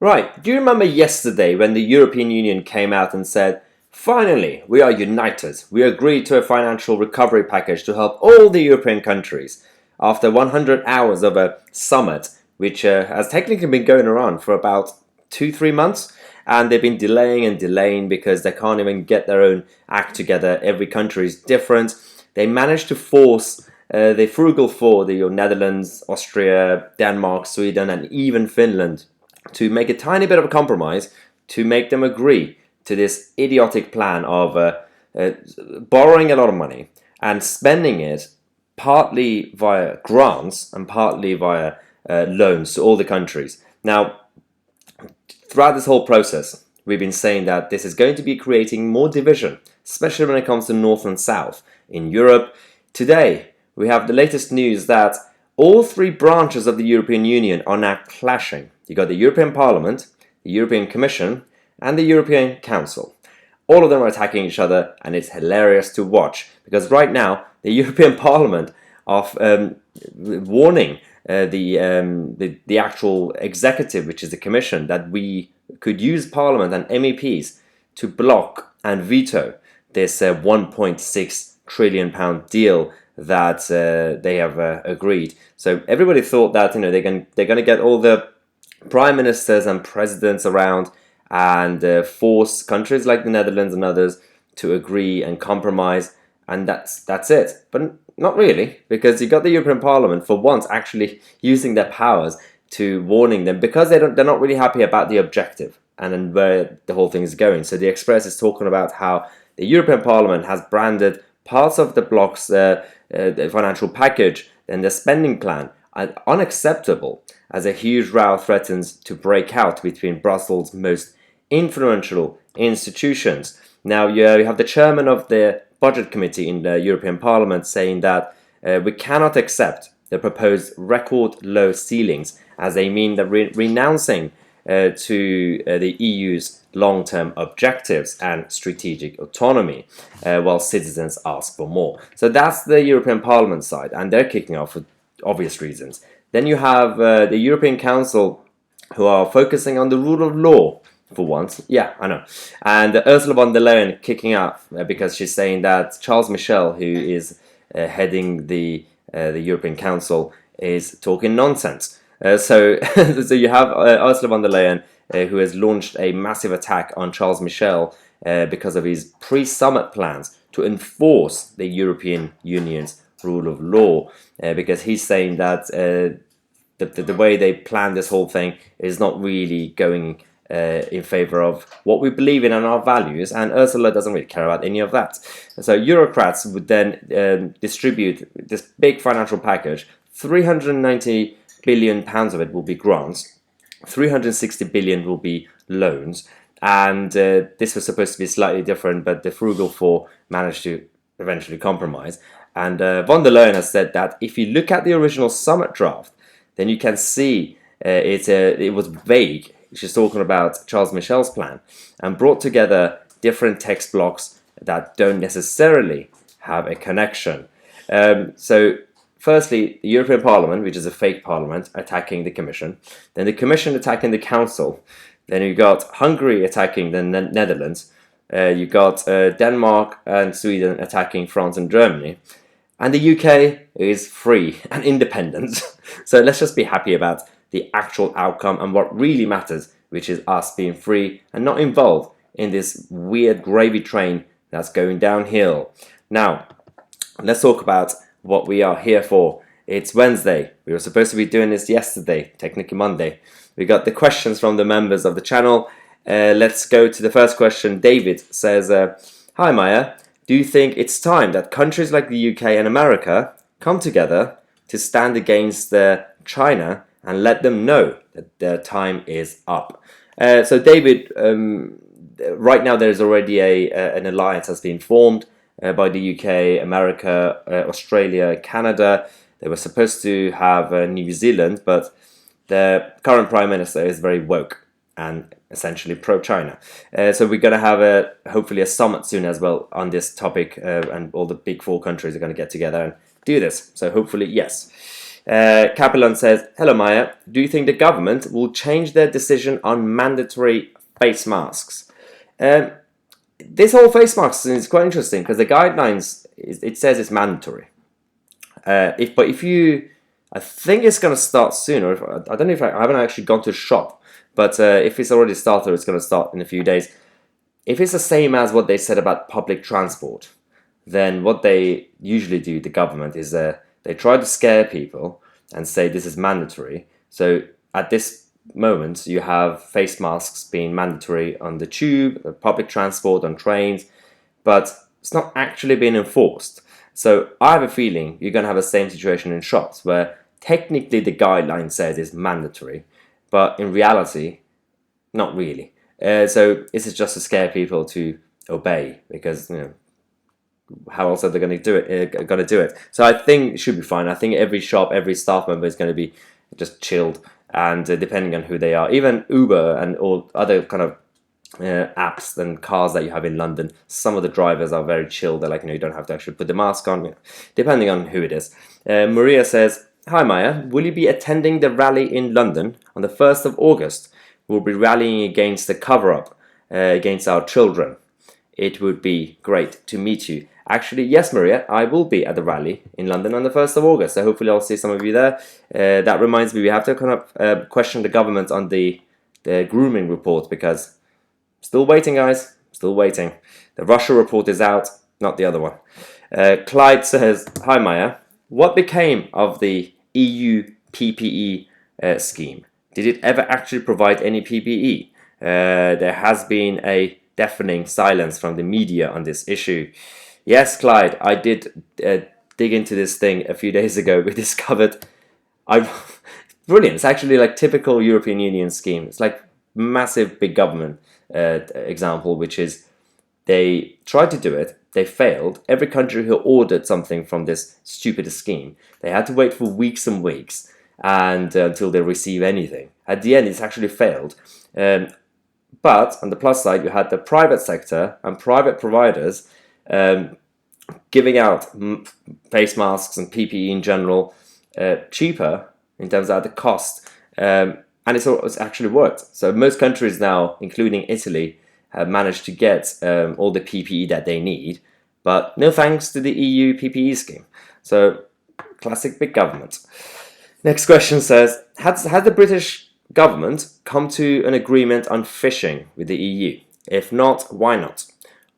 Right, do you remember yesterday when the European Union came out and said, finally, we are united. We agreed to a financial recovery package to help all the European countries after 100 hours of a summit, which has technically been going around for about 2-3 months. And they've been delaying and delaying because they can't even get their own act together. Every country is different. They managed to force the frugal four, the Netherlands, Austria, Denmark, Sweden, and even Finland, to make a tiny bit of a compromise to make them agree to this idiotic plan of borrowing a lot of money and spending it partly via grants and partly via loans to all the countries. Now, throughout this whole process, we've been saying that this is going to be creating more division, especially when it comes to North and South in Europe. Today, we have the latest news that all three branches of the European Union are now clashing. You got the European Parliament, the European Commission, and the European Council. All of them are attacking each other, and it's hilarious to watch because right now the European Parliament are warning the actual executive, which is the Commission, that we could use Parliament and MEPs to block and veto this 1.6 trillion pound deal that they have agreed. So everybody thought that they're going to get all the prime ministers and presidents around and force countries like the Netherlands and others to agree and compromise, and that's it. But not really, because you got the European Parliament for once actually using their powers to warning them because they're not really happy about the objective and where the whole thing is going. So the Express is talking about how the European Parliament has branded parts of the bloc's the financial package and the spending plan as unacceptable, as a huge row threatens to break out between Brussels' most influential institutions. Now, you have the chairman of the budget committee in the European Parliament saying that we cannot accept the proposed record low ceilings, as they mean that renouncing to the EU's long-term objectives and strategic autonomy, while citizens ask for more. So that's the European Parliament side, and they're kicking off for obvious reasons. Then you have the European Council, who are focusing on the rule of law for once. Yeah, I know. And Ursula von der Leyen kicking out because she's saying that Charles Michel, who is heading the European Council, is talking nonsense. So you have Ursula von der Leyen, who has launched a massive attack on Charles Michel because of his pre-summit plans to enforce the European Union's rule of law, because he's saying that the way they plan this whole thing is not really going in favor of what we believe in and our values, and Ursula doesn't really care about any of that. So Eurocrats would then distribute this big financial package. 390 billion pounds of it will be grants, 360 billion will be loans, and this was supposed to be slightly different, but the frugal four managed to eventually compromise. And von der Leyen has said that if you look at the original summit draft, then you can see it was vague. She's talking about Charles Michel's plan and brought together different text blocks that don't necessarily have a connection. So firstly, the European Parliament, which is a fake parliament, attacking the Commission. Then the Commission attacking the Council. Then you got Hungary attacking the Netherlands. You got Denmark and Sweden attacking France and Germany. And the UK is free and independent. So let's just be happy about the actual outcome and what really matters, which is us being free and not involved in this weird gravy train that's going downhill. Now, let's talk about what we are here for. It's Wednesday. We were supposed to be doing this yesterday, technically Monday. We got the questions from the members of the channel. Let's go to the first question. David says, hi Maya, do you think it's time that countries like the UK and America come together to stand against China and let them know that their time is up? So David, right now there's already an alliance that's been formed by the UK, America, Australia, Canada. They were supposed to have New Zealand, but the current Prime Minister is very woke and essentially pro-China. So we're going to have hopefully a summit soon as well on this topic, and all the big four countries are going to get together and do this. So hopefully, yes. Capellan says, hello Maya, do you think the government will change their decision on mandatory face masks? This whole face mask is quite interesting because the guidelines, it says it's mandatory. I think it's going to start soon, or I don't know if I haven't actually gone to shop, but if it's already started, it's going to start in a few days. If it's the same as what they said about public transport, then what they usually do, the government, is they try to scare people and say this is mandatory. So at this moment, you have face masks being mandatory on the tube, public transport, on trains, but it's not actually being enforced. So I have a feeling you're going to have the same situation in shops where technically the guideline says it's mandatory, but in reality, not really. So this is just to scare people to obey, because how else are they going to do it? So I think it should be fine. I think every shop, every staff member is going to be just chilled, and depending on who they are, even Uber and all other kind of apps and cars that you have in London, some of the drivers are very chill. They're like, you don't have to actually put the mask on, depending on who it is. Maria says, hi Maya, will you be attending the rally in London on the 1st of August? We'll be rallying against the cover-up against our children. It would be great to meet you. Actually, yes, Maria, I will be at the rally in London on the 1st of August. So hopefully I'll see some of you there. That reminds me, we have to kind of question the government on the grooming report, because still waiting, guys. Still waiting. The Russia report is out, not the other one. Clyde says, hi Maya, what became of the EU PPE scheme? Did it ever actually provide any PPE? There has been a deafening silence from the media on this issue. Yes, Clyde, I did dig into this thing a few days ago. We discovered, brilliant. It's actually like typical European Union scheme. It's like massive big government example, which is they tried to do it, they failed. Every country who ordered something from this stupid scheme, they had to wait for weeks and weeks and until they receive anything. At the end, it's actually failed. But on the plus side, you had the private sector and private providers giving out face masks and PPE in general cheaper in terms of the cost. And it's actually worked. So most countries now, including Italy, have managed to get all the PPE that they need, but no thanks to the EU PPE scheme. So classic big government. Next question says, has the British government come to an agreement on fishing with the EU? If not, why not?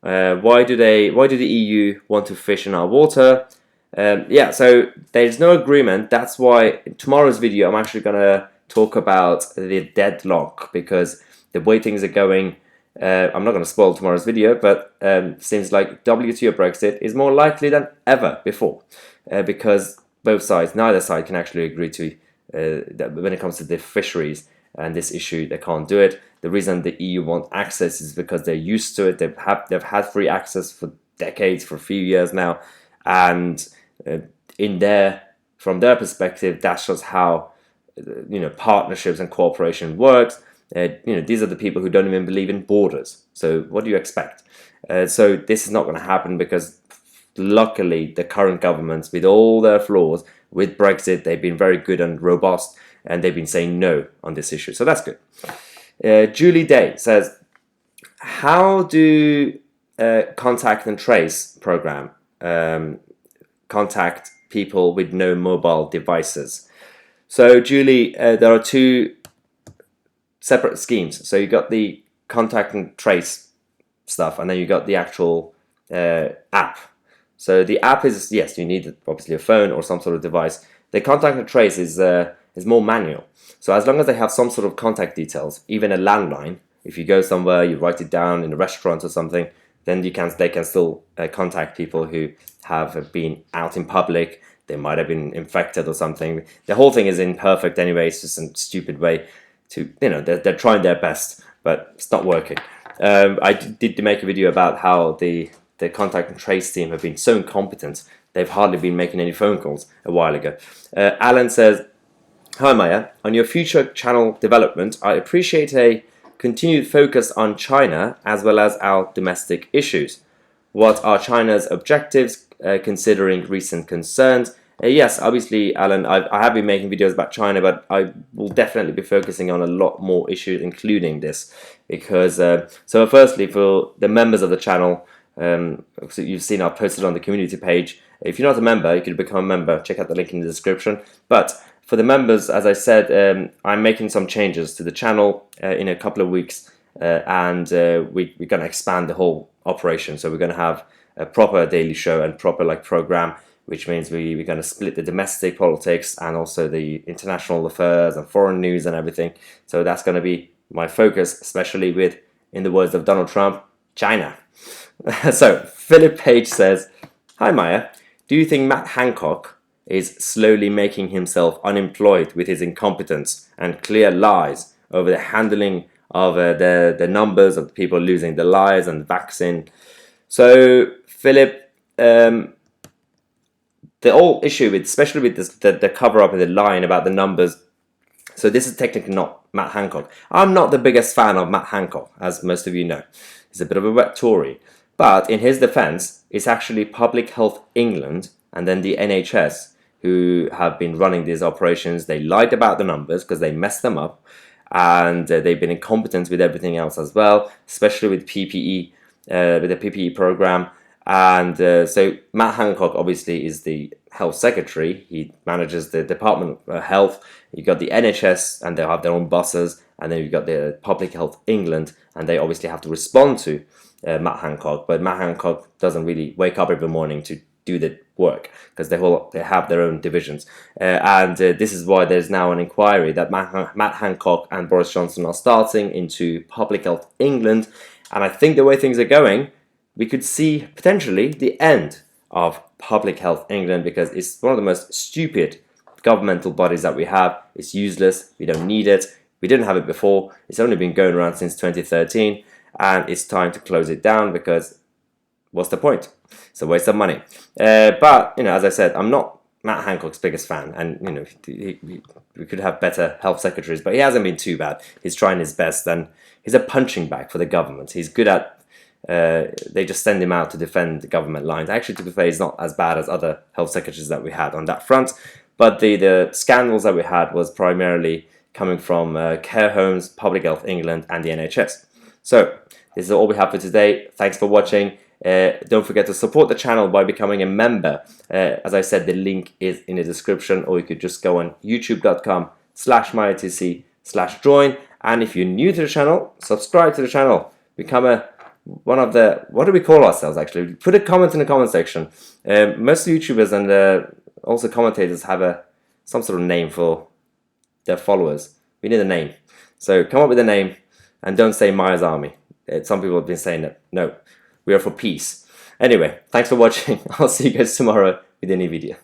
Why do the EU want to fish in our water? So there's no agreement. That's why in tomorrow's video I'm actually gonna talk about the deadlock, because the way things are going, I'm not going to spoil tomorrow's video, but seems like WTO Brexit is more likely than ever before, because both sides, neither side can actually agree to that when it comes to the fisheries and this issue, they can't do it. The reason the EU want access is because they're used to it. They've had free access for decades, for a few years now, and from their perspective, that's just how partnerships and cooperation works. These are the people who don't even believe in borders. So what do you expect? So this is not going to happen, because luckily the current governments, with all their flaws, with Brexit, they've been very good and robust, and they've been saying no on this issue. So that's good. Julie Day says, how do contact and trace program contact people with no mobile devices? So Julie, there are two separate schemes. So you got the contact and trace stuff, and then you got the actual app. So the app is, yes, you need obviously a phone or some sort of device. The contact and trace is more manual. So as long as they have some sort of contact details, even a landline, if you go somewhere, you write it down in a restaurant or something, then they can still contact people who have been out in public. They might have been infected or something. The whole thing is imperfect anyway. It's just a stupid way to, they're trying their best, but it's not working. I did make a video about how the contact and trace team have been so incompetent. They've hardly been making any phone calls a while ago. Alan says, hi Maya, on your future channel development, I appreciate a continued focus on China as well as our domestic issues. What are China's objectives considering recent concerns, Yes, obviously, Alan, I have been making videos about China, but I will definitely be focusing on a lot more issues, including this, because so firstly, for the members of the channel, so you've seen I've posted on the community page. If you're not a member, you could become a member. Check out the link in the description. But for the members, as I said, I'm making some changes to the channel in a couple of weeks, and we're going to expand the whole operation. So we're going to have a proper daily show and proper program, which means we're going to split the domestic politics and also the international affairs and foreign news and everything. So that's going to be my focus, especially with, in the words of Donald Trump, China. So Philip Page says, "Hi Maya, do you think Matt Hancock is slowly making himself unemployed with his incompetence and clear lies over the handling of the numbers of people losing their lives and vaccine?" So Philip, the whole issue with, especially with this, the cover up and the line about the numbers. So this is technically not Matt Hancock. I'm not the biggest fan of Matt Hancock, as most of you know. He's a bit of a wet Tory. But in his defense, it's actually Public Health England and then the NHS who have been running these operations. They lied about the numbers because they messed them up, and they've been incompetent with everything else as well, especially with PPE, with the PPE program. And so Matt Hancock obviously is the health secretary. He manages the Department of Health. You've got the NHS, and they have their own buses, and then you've got the Public Health England, and they obviously have to respond to Matt Hancock. But Matt Hancock doesn't really wake up every morning to do the work because they have their own divisions, and this is why there's now an inquiry that Matt Hancock and Boris Johnson are starting into Public Health England. And I think the way things are going, we could see potentially the end of Public Health England, because it's one of the most stupid governmental bodies that we have. It's useless. We don't need it. We didn't have it before. It's only been going around since 2013, and it's time to close it down, because what's the point? It's a waste of money. But as I said, I'm not Matt Hancock's biggest fan, and we could have better health secretaries, but he hasn't been too bad. He's trying his best, and he's a punching bag for the government. He's good at. They just send him out to defend the government lines. Actually, to be fair, he's not as bad as other health secretaries that we had on that front. But the scandals that we had was primarily coming from care homes, Public Health England, and the NHS. So this is all we have for today. Thanks for watching. Don't forget to support the channel by becoming a member. As I said, the link is in the description, or you could just go on youtube.com/myatc/join. And if you're new to the channel, subscribe to the channel. Become one of the, what do we call ourselves actually? Put a comment in the comment section. Most YouTubers and also commentators have some sort of name for their followers. We need a name. So come up with a name, and don't say Maya's Army. Some people have been saying that. No, we are for peace. Anyway, thanks for watching. I'll see you guys tomorrow with a new video.